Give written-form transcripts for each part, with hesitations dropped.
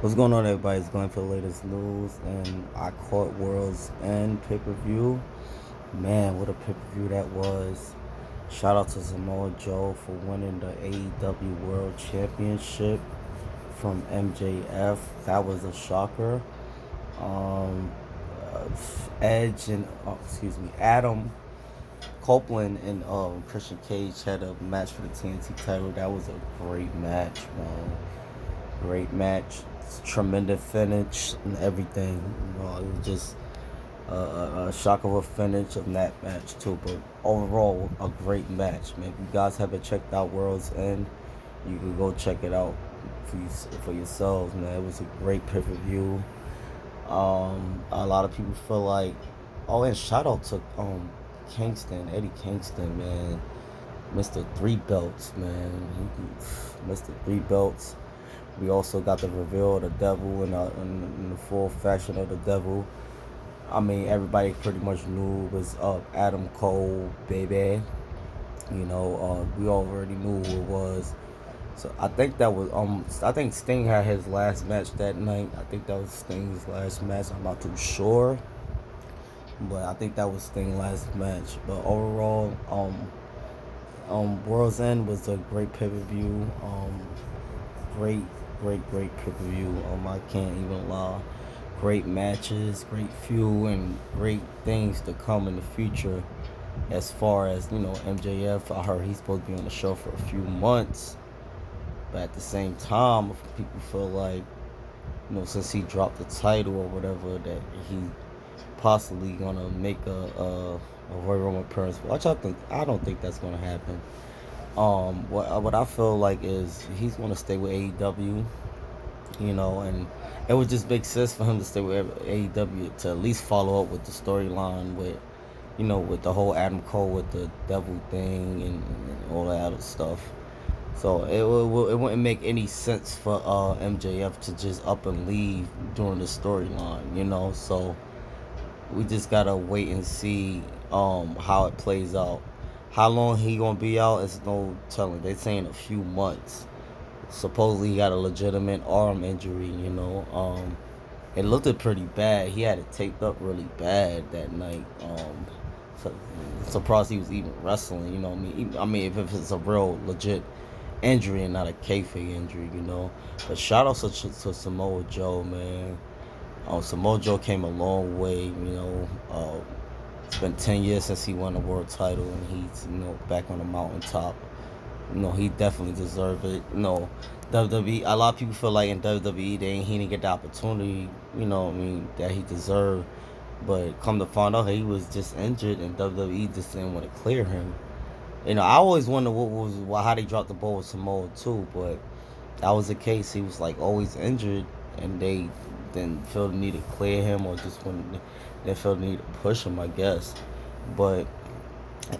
What's going on, everybody? It's going for the latest news, and I caught World's End pay-per-view. Man, what a pay-per-view that was. Shout out to Samoa Joe for winning the AEW World Championship from MJF. That was a shocker. Um, Edge and, Adam Copeland and Christian Cage had a match for the TNT title. That was a great match, man. Great match, tremendous finish and everything. It was just a shock of a finish of that match too. But overall, a great match, man. If you guys haven't checked out World's End, you can go check it out for yourselves, man. It was a great pay per view. A lot of people feel like, oh, and shout out to Eddie Kingston, man. Mr. Three Belts, man. Mr. Three Belts. We also got the reveal of the devil in the full fashion of the devil. I mean, everybody pretty much knew it was Adam Cole, baby. We already knew who it was. So I think that was I think Sting had his last match that night. I think that was Sting's last match. I'm not too sure, but I think that was Sting's last match. But overall, World's End was a great pay per view. Great, great pay per view. I can't even lie. Great matches, great feud, and great things to come in the future. As far as MJF, I heard he's supposed to be on the show for a few months, but at the same time, people feel like since he dropped the title or whatever, that he possibly gonna make a Royal Rumble appearance. Which I don't think that's gonna happen. What I feel like is he's gonna stay with AEW, and it would just make sense for him to stay with AEW to at least follow up with the storyline with the whole Adam Cole with the devil thing and all that other stuff. So it wouldn't make any sense for MJF to just up and leave during the storyline. So we just gotta wait and see how it plays out. How long he gonna be out is no telling. They saying a few months. Supposedly he got a legitimate arm injury. It looked pretty bad. He had it taped up really bad that night. So, surprised he was even wrestling. I mean, if it's a real legit injury and not a kayfabe injury. But shout out to Samoa Joe, man. Samoa Joe came a long way. It's been 10 years since he won the world title, and he's back on the mountaintop. He definitely deserved it. WWE. A lot of people feel like in WWE he didn't get the opportunity. That he deserved. But come to find out, he was just injured, and WWE just didn't want to clear him. I always wonder how they dropped the ball with Samoa too, but that was the case. He was like always injured, and they didn't feel the need to clear him, or just when they felt the need to push him, I guess. But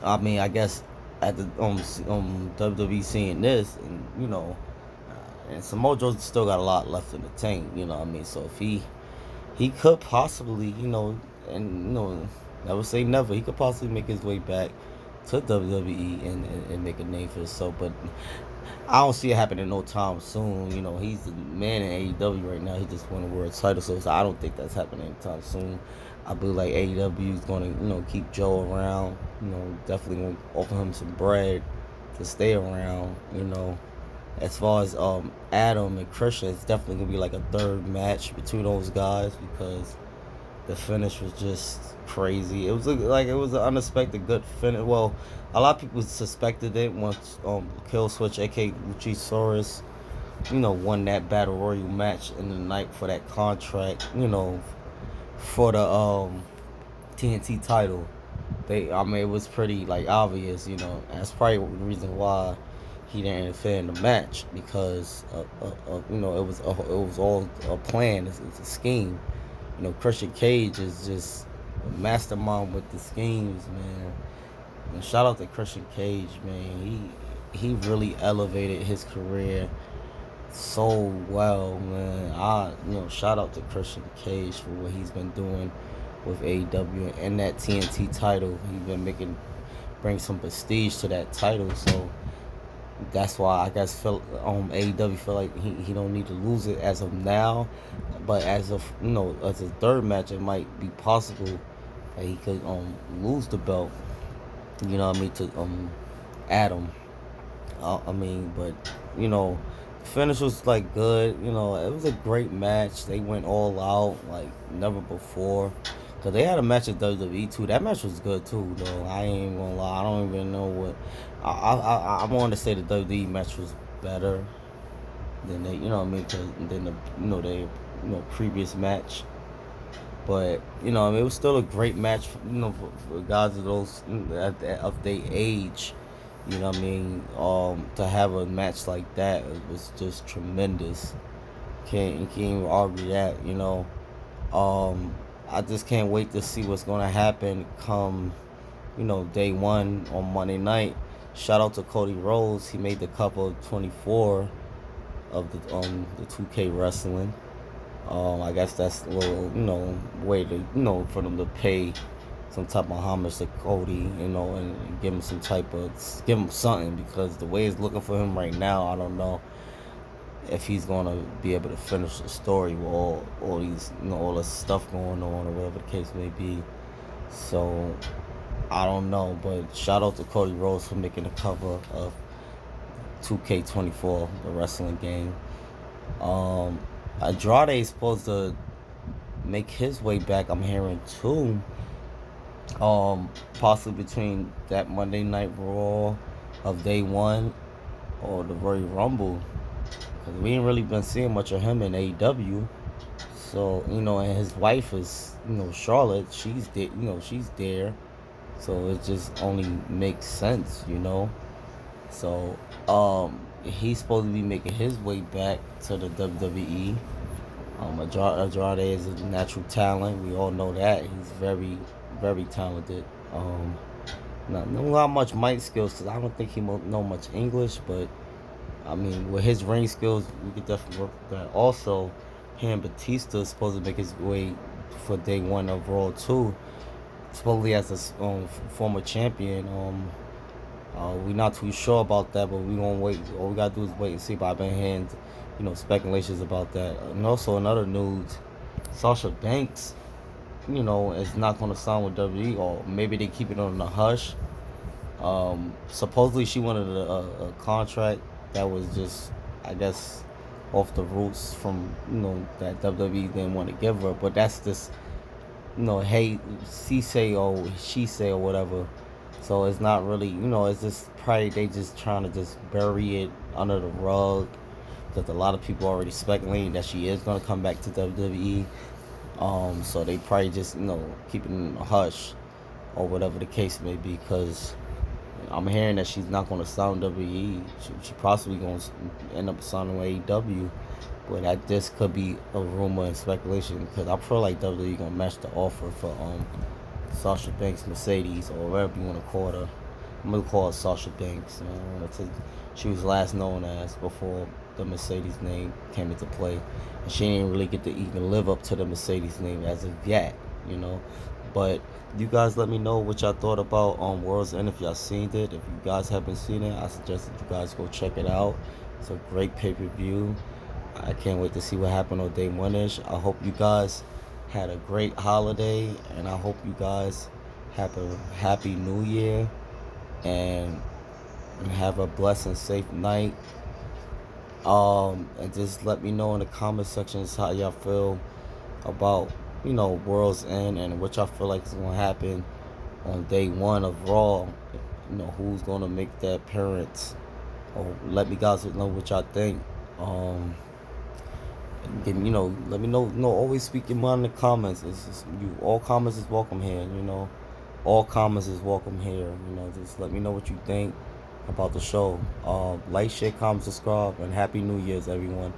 I mean, I guess at the WWE seeing this, and and Samoa Joe still got a lot left in the tank. What I mean? So if he could possibly, and never say never. He could possibly make his way back to WWE and make a name for himself. But I don't see it happening no time soon. He's the man in AEW right now. He just won a world title, so I don't think that's happening anytime soon. I believe like AEW is going to keep Joe around. Definitely going to offer him some bread to stay around. As far as Adam and Christian, it's definitely gonna be like a third match between those guys because the finish was just crazy. It was like it was an unexpected good finish. Well, a lot of people suspected it once Kill Switch, aka Luchasaurus, won that battle royal match in the night for that contract. For the TNT title. I mean, it was pretty like obvious. That's probably the reason why he didn't interfere in the match because it was all a plan. It's a scheme. Christian Cage is just a mastermind with the schemes, man. And shout out to Christian Cage, man. He really elevated his career so well, man. Shout out to Christian Cage for what he's been doing with AEW and that TNT title. He's been bring some prestige to that title. So That's why I guess AEW feel like he don't need to lose it as of now, but as of as a third match, it might be possible that he could lose the belt. You know what I mean, to Adam. I mean, but you know, the finish was like good. You know, it was a great match. They went all out like never before. Cause they had a match at WWE too. That match was good too, though. I ain't even gonna lie. I don't even know what. I want to say the WWE match was better than they. You know what I mean? Cause than the they previous match. But I mean, it was still a great match. For guys of those of their age. You know what I mean? To have a match like that, it was just tremendous. Can't even argue that. Um, I just can't wait to see what's gonna happen come day one on Monday night. Shout out to Cody Rhodes. He made the cup of 24 of the 2K wrestling. I guess that's a little, way to, for them to pay some type of homage to Cody, and give him give him something, because the way it's looking for him right now, I don't know if he's gonna be able to finish the story with all these, all the stuff going on or whatever the case may be. So I don't know, but shout out to Cody Rhodes for making the cover of 2K24, the wrestling game. Um, Andrade is supposed to make his way back. I'm hearing too. Possibly between that Monday Night Raw of day one or the Royal Rumble, because we ain't really been seeing much of him in AEW. So and his wife is Charlotte. She's there. She's there. So it just only makes sense. So he's supposed to be making his way back to the WWE. Andrade is a natural talent. We all know that. He's very, very talented. Not much mic skills, because I don't think he know much English, but I mean, with his ring skills, we could definitely work with that. Also, him Batista is supposed to make his way for day one of Raw too. Supposedly as a former champion. We're not too sure about that, but we gonna wait. All we gotta do is wait and see. But I've been hearing, speculations about that. And also another news, Sasha Banks, is not gonna sign with WWE, or maybe they keep it on the hush. Supposedly she wanted a contract that was just, I guess, off the roots from that WWE didn't want to give her. But that's just hey, she say or she say or whatever. So it's not really, it's just probably they just trying to just bury it under the rug. Because a lot of people already speculating that she is gonna come back to WWE. So they probably just keep it in a hush or whatever the case may be. Because I'm hearing that she's not gonna sign WWE. She possibly gonna end up signing with AEW. But that this could be a rumor and speculation, because I feel like WWE gonna match the offer for Sasha Banks Mercedes, or whatever you want to call her. I'm gonna call her Sasha Banks. She was last known as before the Mercedes name came into play, and she didn't really get to even live up to the Mercedes name as of yet. But you guys let me know what y'all thought about World's End. If y'all seen it, if you guys haven't seen it, I suggest that you guys go check it out. It's a great pay-per-view. I can't wait to see what happened on day one-ish. I hope you guys had a great holiday, and I hope you guys have a happy new year, and have a blessed and safe night. And just let me know in the comment sections how y'all feel about World's End, and what y'all feel like is gonna happen on day one of Raw. Who's gonna make that appearance, or let me guys know what y'all think. Let me know. Always speak your mind in the comments. It's just, all comments is welcome here. All comments is welcome here. Just let me know what you think about the show. Like, share, comment, subscribe, and happy New Year's, everyone.